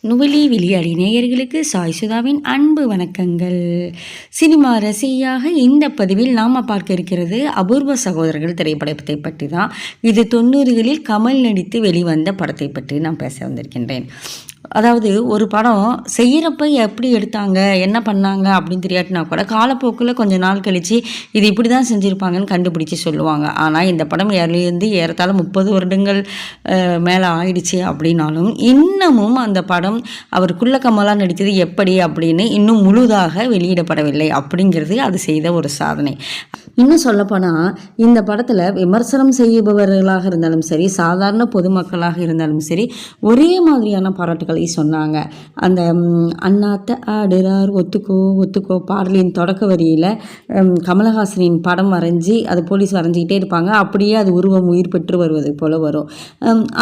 நுவலி விளையாடி நேயர்களுக்கு சாய் சுதாவின் அன்பு வணக்கங்கள். சினிமா ரசிகையாக இந்த பதிவில் நாம் பார்க்க இருக்கிறது அபூர்வ சகோதரர்கள் திரைப்படத்தை பற்றி தான். இது 90களில் கமல் நடித்து வெளிவந்த படத்தை பற்றி நான் பேச வந்திருக்கின்றேன். அதாவது ஒரு படம் செய்கிறப்ப எப்படி எடுத்தாங்க, என்ன பண்ணாங்க அப்படின்னு தெரியாட்டினா கூட காலப்போக்கில் கொஞ்சம் நாள் கழித்து இது இப்படி தான் செஞ்சுருப்பாங்கன்னு கண்டுபிடிச்சி சொல்லுவாங்க. ஆனால் இந்த படம் ஏறத்தாழ 30 வருடங்கள் மேலே ஆயிடுச்சு அப்படின்னாலும் இன்னமும் அந்த படம் அவருக்குள்ள கமலாக நடித்தது எப்படி அப்படின்னு இன்னும் முழுதாக வெளியிடப்படவில்லை. அப்படிங்கிறது அது செய்த ஒரு சாதனை. இன்னும் சொல்லப்போனால் இந்த படத்தில் விமர்சனம் செய்பவர்களாக இருந்தாலும் சரி, சாதாரண பொதுமக்களாக இருந்தாலும் சரி, ஒரே மாதிரியான பாராட்டுகளை சொன்னாங்க. அந்த அண்ணாத்த ஆடுறார் ஒத்துக்கோ ஒத்துக்கோ பாடலின் தொடக்க வரியில் கமலஹாசனின் படம் வரைஞ்சி அது போலீஸ் வரைஞ்சிக்கிட்டே இருப்பாங்க. அப்படியே அது உருவம் உயிர் பெற்று வருவது போல் வரும்.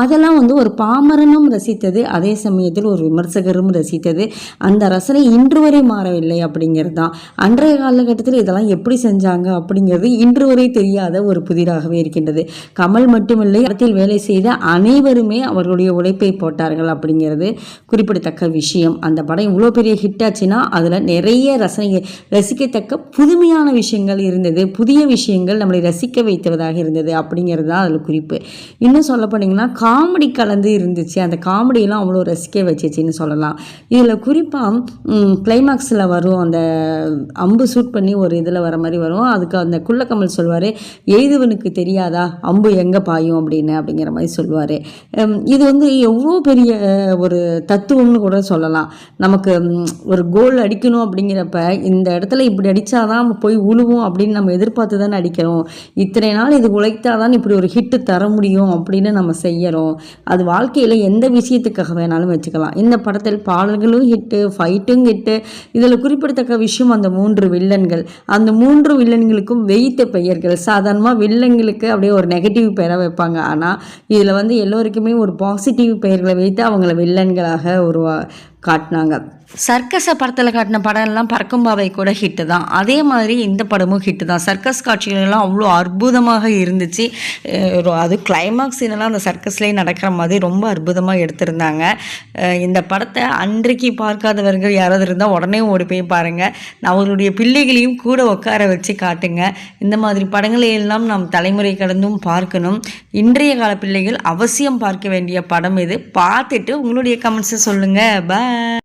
அதெல்லாம் ஒரு பாமரனும் ரசித்தது, அதே சமயத்தில் ஒரு விமர்சகரும் ரசித்தது. அந்த ரசனை இன்று வரை மாறவில்லை அப்படிங்கிறது தான். அன்றைய காலகட்டத்தில் இதெல்லாம் எப்படி செஞ்சாங்க அப்படிங்கிறது இன்று வரை தெரியாத ஒரு புதிராகவே இருக்கின்றது. கமல் மட்டுமில்லை, படத்தில் வேலை செய்த அனைவருமே அவர்களுடைய உழைப்பை போட்டார்கள் அப்படிங்கிறது குறிப்பிடத்தக்க விஷயம். அந்த படம் இவ்வளோ பெரிய ஹிட் ஆச்சுன்னா அதில் நிறைய ரசிக்கத்தக்க புதுமையான விஷயங்கள் இருந்தது, புதிய விஷயங்கள் நம்மளை ரசிக்க வைத்ததாக இருந்தது அப்படிங்கிறது தான் அதில் குறிப்பு. இன்னும் சொல்ல போனீங்கன்னா காமெடி கலந்து இருந்துச்சு. அந்த காமெடியெல்லாம் அவ்வளோ ரசிக்க வச்சிச்சின்னு சொல்லலாம். இதில் குறிப்பாக கிளைமாக்ஸில் வரும் அந்த அம்பு ஷூட் பண்ணி ஒரு இதில் வர மாதிரி வரும். அதுக்கு அந்த குள்ளக்கமல் சொல்வார், எய்துவனுக்கு தெரியாதா அம்பு எங்கே பாயும் அப்படிங்கிற மாதிரி சொல்லுவார். இது எவ்வளோ பெரிய ஒரு தத்துவம்னு கூட சொல்லலாம். நமக்கு ஒரு கோல் அடிக்கணும் அப்படிங்கிறப்ப இந்த இடத்துல இப்படி அடித்தாதான் போய் உழுவும் அப்படின்னு நம்ம எதிர்பார்த்து தானே அடிக்கிறோம். இத்தனை நாள் இது உழைத்தாதான் இப்படி ஒரு ஹிட்டு தர முடியும் அப்படின்னு நம்ம செய்யறோம். அது வாழ்க்கையில் எந்த விஷயத்துக்காக வேணாலும் வச்சுக்கலாம். இந்த படத்தில் பாடல்களும் ஹிட்டு, ஃபைட்டும் ஹிட்டு. இதில் குறிப்பிடத்தக்க விஷயம் அந்த 3 வில்லன்கள். அந்த 3 வில்லன்களுக்கும் வைத்த பெயர்கள். சாதாரணமாக வில்லன்களுக்கு அப்படியே ஒரு நெகட்டிவ் பெயரை வைப்பாங்க. ஆனால் இதில் எல்லோருக்குமே ஒரு பாசிட்டிவ் பெயர்களை வைத்து அவங்கள வில்லன்களாக காட்டினாங்க. சர்க்கஸை படத்தில் காட்டின படம்லாம் பறக்கும்பாவை கூட ஹிட்டு தான். அதே மாதிரி இந்த படமும் ஹிட்டு தான். சர்க்கஸ் காட்சிகளெல்லாம் அவ்வளோ அற்புதமாக இருந்துச்சு. அது கிளைமாக்ஸ் சீனெல்லாம் அந்த சர்க்கஸ்லேயே நடக்கிற மாதிரி ரொம்ப அற்புதமாக எடுத்திருந்தாங்க. இந்த படத்தை அன்றைக்கு பார்க்காதவர்கள் யாராவது இருந்தால் உடனே ஓடி போய் பாருங்கள். அவர்களுடைய பிள்ளைகளையும் கூட உட்கார வச்சு காட்டுங்க. இந்த மாதிரி படங்களை எல்லாம் நாம் தலைமுறை கடந்தும் பார்க்கணும். இன்றைய கால பிள்ளைகள் அவசியம் பார்க்க வேண்டிய படம் இது. பார்த்துட்டு உங்களுடைய கமெண்ட்ஸை சொல்லுங்கள். பாய்.